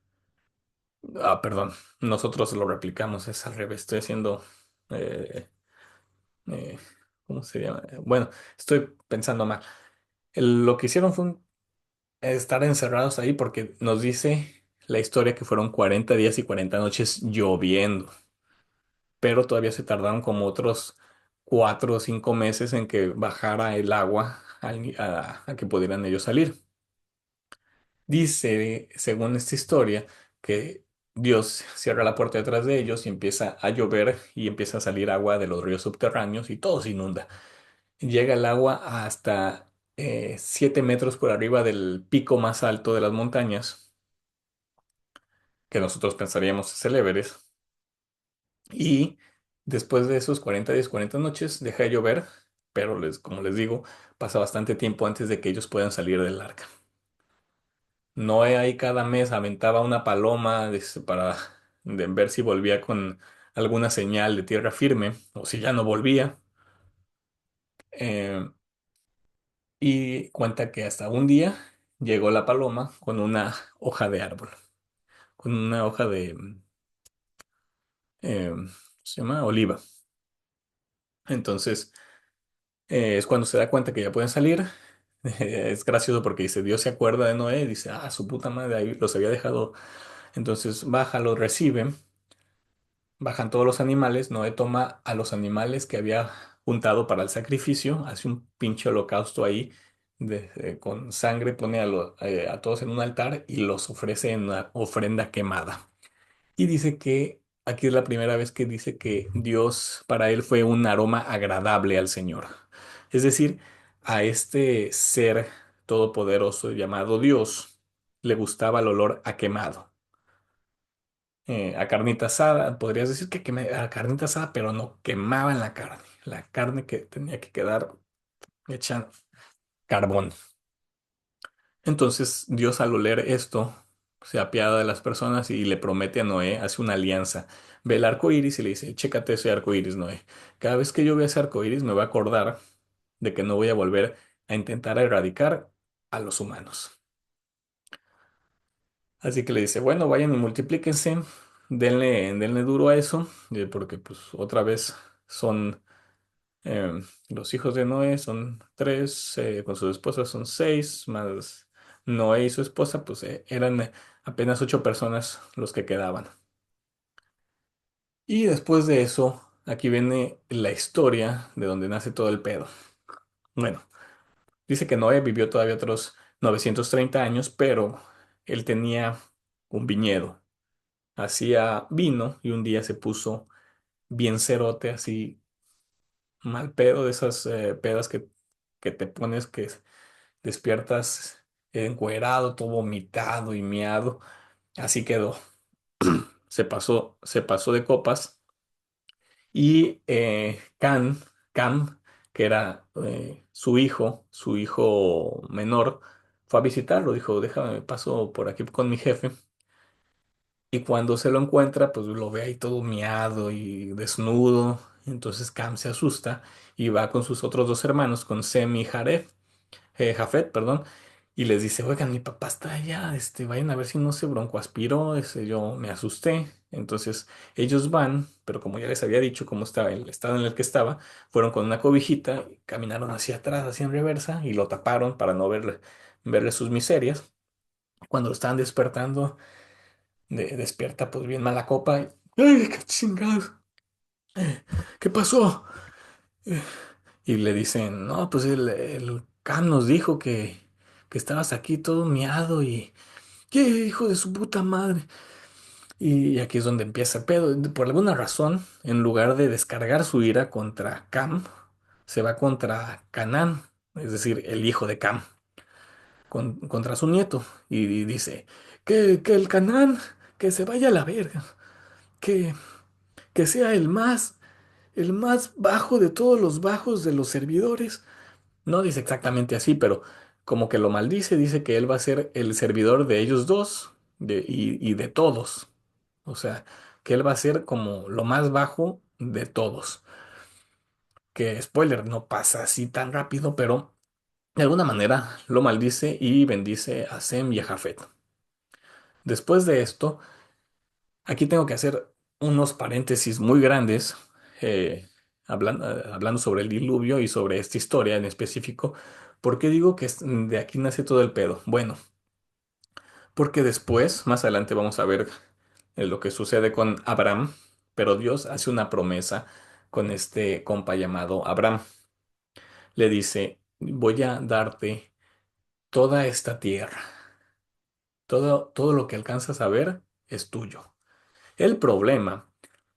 Ah, perdón, nosotros lo replicamos, es al revés. Estoy haciendo. eh, eh, ¿Cómo se llama? Bueno, estoy pensando mal. Lo que hicieron fue estar encerrados ahí porque nos dice la historia que fueron 40 días y 40 noches lloviendo, pero todavía se tardaron como otros 4 o 5 meses en que bajara el agua a que pudieran ellos salir. Dice, según esta historia, que Dios cierra la puerta detrás de ellos y empieza a llover y empieza a salir agua de los ríos subterráneos y todo se inunda. Llega el agua hasta 7 metros por arriba del pico más alto de las montañas, que nosotros pensaríamos es el Everest, Después de esos 40 días, 40 noches, deja de llover, pero como les digo, pasa bastante tiempo antes de que ellos puedan salir del arca. Noé ahí cada mes aventaba una paloma para ver si volvía con alguna señal de tierra firme o si ya no volvía. Eh, y cuenta que hasta un día llegó la paloma con una hoja de árbol, con una hoja de, ¿cómo se llama? Oliva. Entonces es cuando se da cuenta que ya pueden salir. Es gracioso porque dice, Dios se acuerda de Noé y dice, ah, su puta madre, ahí los había dejado. Entonces baja, los recibe. Bajan todos los animales, Noé toma a los animales que había juntado para el sacrificio, hace un pinche holocausto ahí con sangre, pone a todos en un altar y los ofrece en una ofrenda quemada. Y dice que aquí es la primera vez que dice que Dios para él fue un aroma agradable al Señor. Es decir, a este ser todopoderoso llamado Dios le gustaba el olor a quemado, a carnita asada. Podrías decir que a carnita asada, pero no quemaban la carne que tenía que quedar hecha carbón. Entonces Dios al oler esto se apiada de las personas y le promete a Noé, hace una alianza. Ve el arco iris y le dice, chécate ese arco iris, Noé. Cada vez que yo vea ese arco iris me voy a acordar de que no voy a volver a intentar erradicar a los humanos. Así que le dice, bueno, vayan y multiplíquense, denle duro a eso, porque pues otra vez son los hijos de Noé son tres, con su esposa son seis, más Noé y su esposa, pues eran apenas 8 personas los que quedaban. Y después de eso, aquí viene la historia de donde nace todo el pedo. Bueno, dice que Noé vivió todavía otros 930 años, pero él tenía un viñedo, hacía vino y un día se puso bien cerote, así mal pedo, de esas pedas que te pones que despiertas encuerado, todo vomitado y miado. Así quedó. Se pasó de copas y Cam, que era su hijo menor, fue a visitarlo. Dijo, déjame, paso por aquí con mi jefe. Y cuando se lo encuentra, pues lo ve ahí todo miado y desnudo. Entonces Cam se asusta y va con sus otros dos hermanos, con Sem y Jafet, perdón, y les dice, oigan, mi papá está allá, vayan a ver si no se broncoaspiró, yo me asusté. Entonces ellos van, pero como ya les había dicho cómo estaba el estado en el que estaba, fueron con una cobijita, caminaron hacia atrás, hacia en reversa, y lo taparon para no verle sus miserias. Cuando lo estaban despertando, despierta pues bien mala copa. ¡Ay, qué chingados! ¿Qué pasó? Y le dicen, no, pues el Cam nos dijo que estabas aquí todo miado y... ¿Qué hijo de su puta madre? Y aquí es donde empieza el pedo. Por alguna razón, en lugar de descargar su ira contra Cam, se va contra Canán, es decir, el hijo de Cam, contra su nieto. Y dice, que el Canán, que se vaya a la verga, que, que sea el más bajo de todos los bajos de los servidores. No dice exactamente así, pero como que lo maldice, dice que él va a ser el servidor de ellos dos y de todos. O sea, que él va a ser como lo más bajo de todos. Que spoiler, no pasa así tan rápido, pero de alguna manera lo maldice y bendice a Sem y a Jafet. Después de esto, aquí tengo que hacer unos paréntesis muy grandes, hablando sobre el diluvio y sobre esta historia en específico. ¿Por qué digo que de aquí nace todo el pedo? Bueno, porque después, más adelante, vamos a ver lo que sucede con Abraham, pero Dios hace una promesa con este compa llamado Abraham. Le dice, voy a darte toda esta tierra, todo lo que alcanzas a ver es tuyo. El problema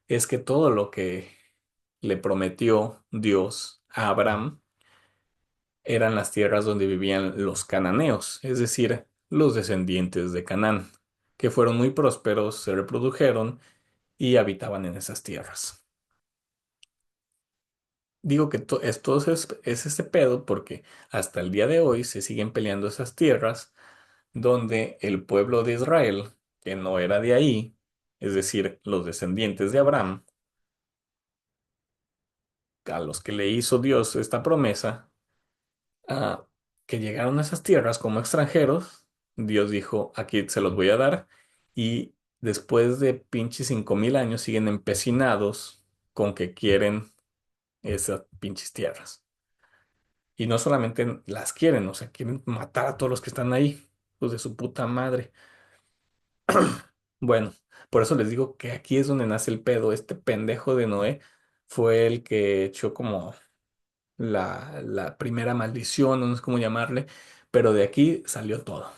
es que todo lo que le prometió Dios a Abraham eran las tierras donde vivían los cananeos, es decir, los descendientes de Canaán, que fueron muy prósperos, se reprodujeron y habitaban en esas tierras. digo que esto es ese pedo porque hasta el día de hoy se siguen peleando esas tierras donde el pueblo de Israel, que no era de ahí, es decir, los descendientes de Abraham, a los que le hizo Dios esta promesa, ah, que llegaron a esas tierras como extranjeros, Dios dijo, aquí se los voy a dar, y después de pinches 5000 años siguen empecinados con que quieren esas pinches tierras. Y no solamente las quieren, o sea, quieren matar a todos los que están ahí, pues de su puta madre. Bueno, por eso les digo que aquí es donde nace el pedo. Este pendejo de Noé fue el que echó como la primera maldición, no sé cómo llamarle, pero de aquí salió todo.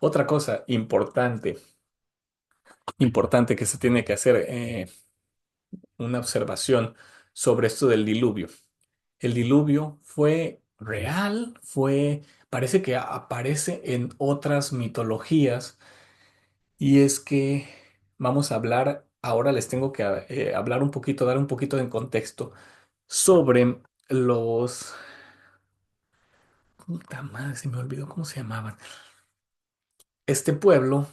Otra cosa importante que se tiene que hacer, una observación sobre esto del diluvio. El diluvio fue real, parece que aparece en otras mitologías y es que vamos a hablar, ahora les tengo que hablar un poquito, dar un poquito de contexto sobre los, puta madre, se me olvidó cómo se llamaban. Este pueblo,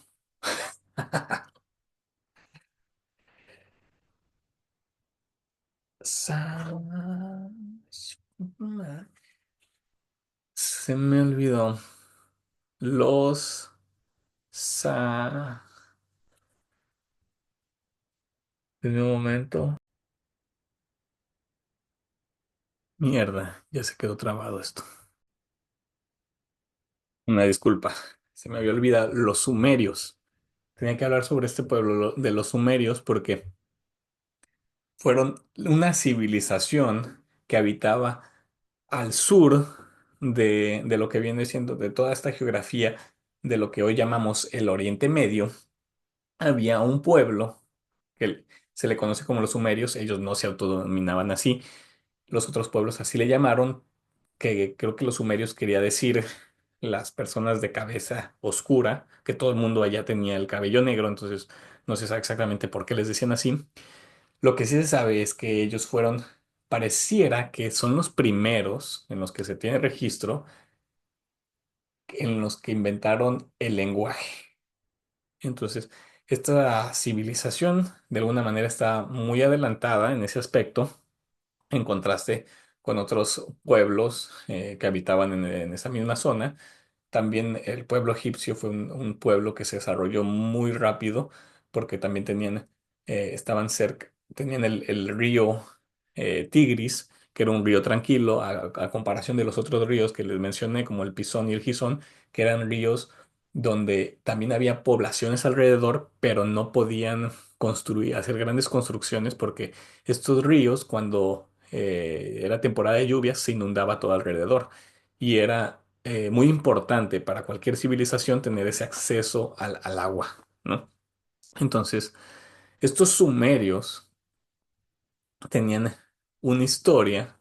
Sa- se me olvidó, los, Sa, en un momento. Mierda, ya se quedó trabado esto. Una disculpa, se me había olvidado. Los sumerios. Tenía que hablar sobre este pueblo de los sumerios porque fueron una civilización que habitaba al sur de lo que viene siendo de toda esta geografía de lo que hoy llamamos el Oriente Medio. Había un pueblo que se le conoce como los sumerios. Ellos no se autodenominaban así. Los otros pueblos así le llamaron, que creo que los sumerios quería decir las personas de cabeza oscura, que todo el mundo allá tenía el cabello negro, entonces no se sabe exactamente por qué les decían así. Lo que sí se sabe es que ellos fueron, pareciera que son los primeros en los que se tiene registro, en los que inventaron el lenguaje. Entonces, esta civilización de alguna manera está muy adelantada en ese aspecto en contraste con otros pueblos que habitaban en esa misma zona. También el pueblo egipcio fue un pueblo que se desarrolló muy rápido porque también estaban cerca, tenían el río Tigris, que era un río tranquilo a comparación de los otros ríos que les mencioné, como el Pisón y el Gisón, que eran ríos donde también había poblaciones alrededor, pero no podían hacer grandes construcciones porque estos ríos, cuando era temporada de lluvias, se inundaba todo alrededor y era muy importante para cualquier civilización tener ese acceso al agua, ¿no? Entonces, estos sumerios tenían una historia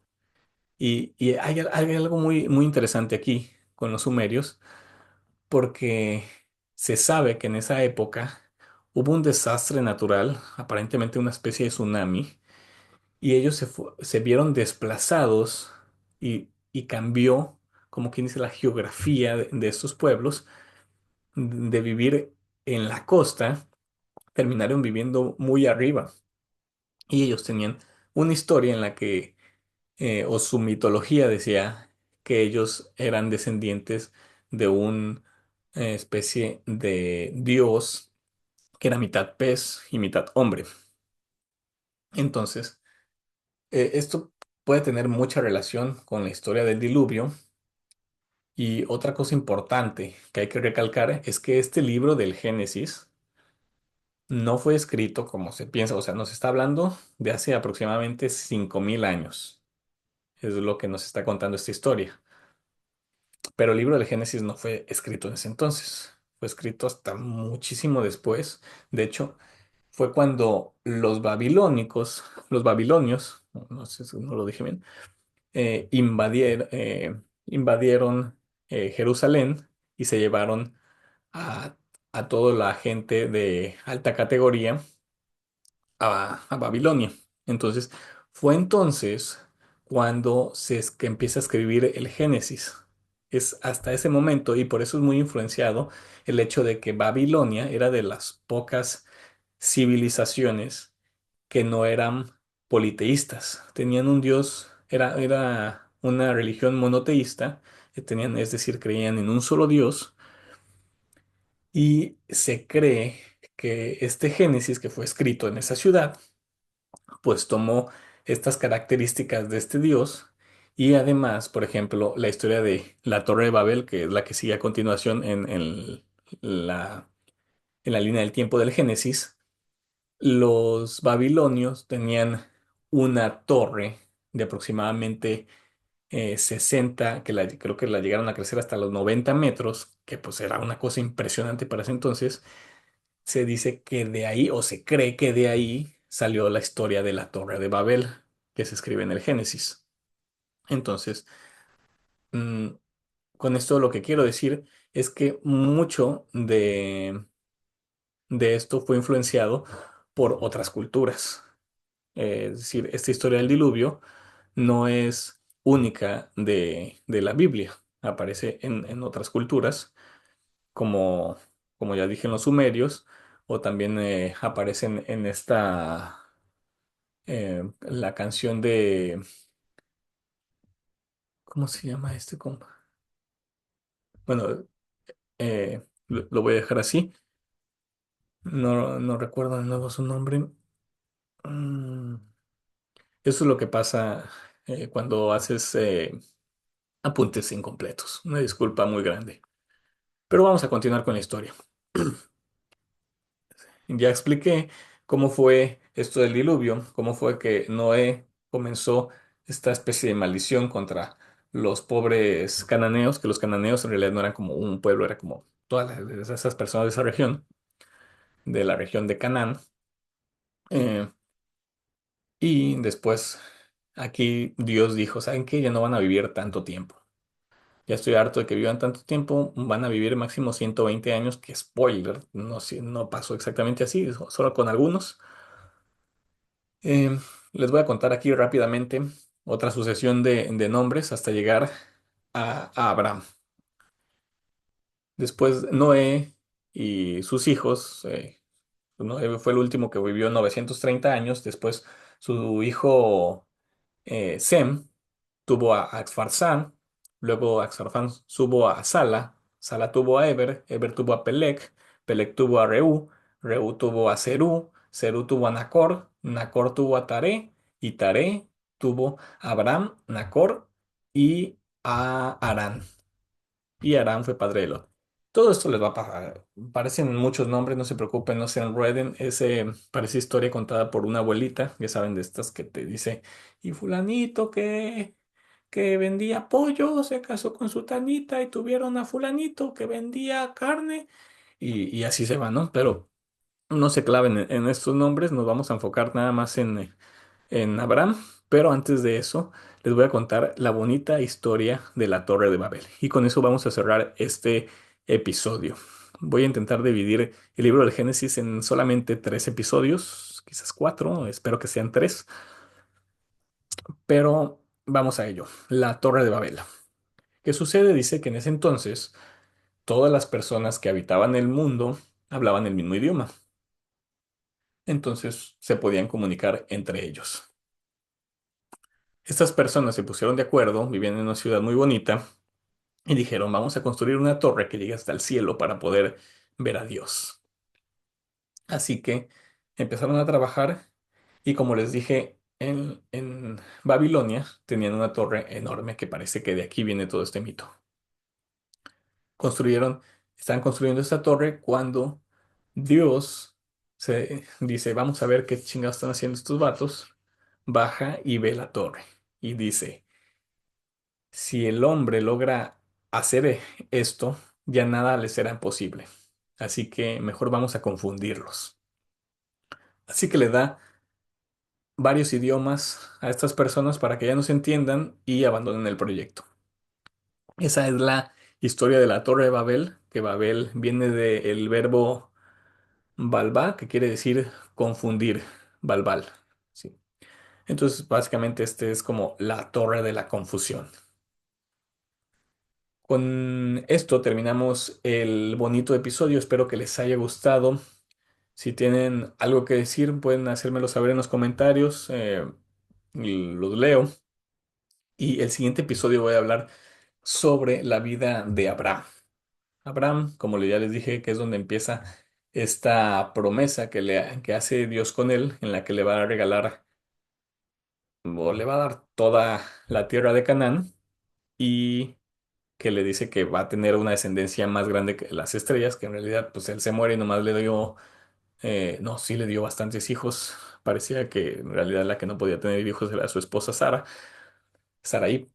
y hay algo muy, muy interesante aquí con los sumerios, porque se sabe que en esa época hubo un desastre natural, aparentemente una especie de tsunami, y ellos se vieron desplazados y cambió, como quien dice, la geografía de estos pueblos de vivir en la costa, terminaron viviendo muy arriba. Y ellos tenían una historia en la que, o su mitología decía que ellos eran descendientes de una especie de dios que era mitad pez y mitad hombre. Entonces, esto puede tener mucha relación con la historia del diluvio. Y otra cosa importante que hay que recalcar es que este libro del Génesis no fue escrito como se piensa, o sea, nos está hablando de hace aproximadamente 5000 años. Es lo que nos está contando esta historia. Pero el libro del Génesis no fue escrito en ese entonces, fue escrito hasta muchísimo después. De hecho, fue cuando los babilonios, no sé si no lo dije bien, invadieron Jerusalén y se llevaron a, a toda la gente de alta categoría a Babilonia. Entonces, fue entonces cuando que empieza a escribir el Génesis. Es hasta ese momento, y por eso es muy influenciado el hecho de que Babilonia era de las pocas civilizaciones que no eran politeístas. Tenían un dios, era una religión monoteísta, tenían, es decir, creían en un solo dios, y se cree que este Génesis que fue escrito en esa ciudad, pues tomó estas características de este dios. Y además, por ejemplo, la historia de la Torre de Babel, que es la que sigue a continuación la, en la línea del tiempo del Génesis, los babilonios tenían una torre de aproximadamente 60, creo que la llegaron a crecer hasta los 90 metros, que pues era una cosa impresionante para ese entonces. Se dice que de ahí, o se cree que de ahí salió la historia de la Torre de Babel, que se escribe en el Génesis. Entonces, mm, con esto lo que quiero decir es que mucho de esto fue influenciado por otras culturas. Es decir, esta historia del diluvio no es única de la Biblia, aparece en otras culturas, como, como ya dije en los sumerios, o también aparecen en la canción de, ¿cómo se llama este compa? Bueno, lo voy a dejar así, no recuerdo de nuevo su nombre. Mm, Eso es lo que pasa cuando haces apuntes incompletos. Una disculpa muy grande. Pero vamos a continuar con la historia. Ya expliqué cómo fue esto del diluvio, cómo fue que Noé comenzó esta especie de maldición contra los pobres cananeos, que los cananeos en realidad no eran como un pueblo, era como todas esas personas de esa región, de la región de Canaán. Eh, y después aquí Dios dijo, ¿saben qué? Ya no van a vivir tanto tiempo. Ya estoy harto de que vivan tanto tiempo, van a vivir máximo 120 años, que spoiler, no, no pasó exactamente así, solo con algunos. Les voy a contar aquí rápidamente otra sucesión de nombres hasta llegar a Abraham. Después Noé y sus hijos, Noé fue el último que vivió 930 años, después su hijo Sem tuvo a Axfarsán, luego Axfarfán tuvo a Sala, Sala tuvo a Eber tuvo a Pelec, Pelec tuvo a Reu tuvo a Serú tuvo a Nacor, Nacor tuvo a Taré, y Taré tuvo a Abraham, Nacor y a Harán. Y Harán fue padre de Lot. Todo esto les va a pasar. Parecen muchos nombres, no se preocupen, no se enreden. Parece historia contada por una abuelita, ya saben, de estas que te dice, y fulanito que vendía pollo, se casó con su tanita y tuvieron a fulanito que vendía carne y así se va, ¿no? Pero no se claven en estos nombres, nos vamos a enfocar nada más en Abraham, pero antes de eso les voy a contar la bonita historia de la Torre de Babel y con eso vamos a cerrar este episodio. Voy a intentar dividir el libro del Génesis en solamente 3 episodios, quizás 4, espero que sean 3, pero vamos a ello. La Torre de Babel. ¿Qué sucede? Dice que en ese entonces todas las personas que habitaban el mundo hablaban el mismo idioma, entonces se podían comunicar entre ellos. Estas personas se pusieron de acuerdo, vivían en una ciudad muy bonita y dijeron, vamos a construir una torre que llegue hasta el cielo para poder ver a Dios. Así que empezaron a trabajar y como les dije, en Babilonia tenían una torre enorme que parece que de aquí viene todo este mito. Construyeron, Estaban construyendo esta torre cuando Dios se dice, vamos a ver qué chingados están haciendo estos vatos. Baja y ve la torre y dice, si el hombre logra hacer esto, ya nada le será imposible. Así que mejor vamos a confundirlos. Así que le da varios idiomas a estas personas para que ya no se entiendan y abandonen el proyecto. Esa es la historia de la Torre de Babel, que Babel viene del verbo balbá, que quiere decir confundir, balbal. Sí. Entonces, básicamente, este es como la torre de la confusión. Con esto terminamos el bonito episodio. Espero que les haya gustado. Si tienen algo que decir, pueden hacérmelo saber en los comentarios. Y los leo. Y el siguiente episodio voy a hablar sobre la vida de Abraham. Abraham, como ya les dije, que es donde empieza esta promesa que hace Dios con él, en la que le va a regalar o le va a dar toda la tierra de Canaán y que le dice que va a tener una descendencia más grande que las estrellas, que en realidad pues él se muere y nomás le dio, no, sí le dio bastantes hijos. Parecía que en realidad la que no podía tener hijos era su esposa Sara, Sarai.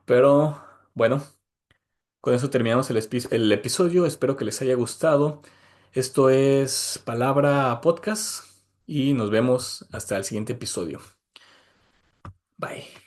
Pero bueno. Con eso terminamos el episodio. Espero que les haya gustado. Esto es Palabra Podcast y nos vemos hasta el siguiente episodio. Bye.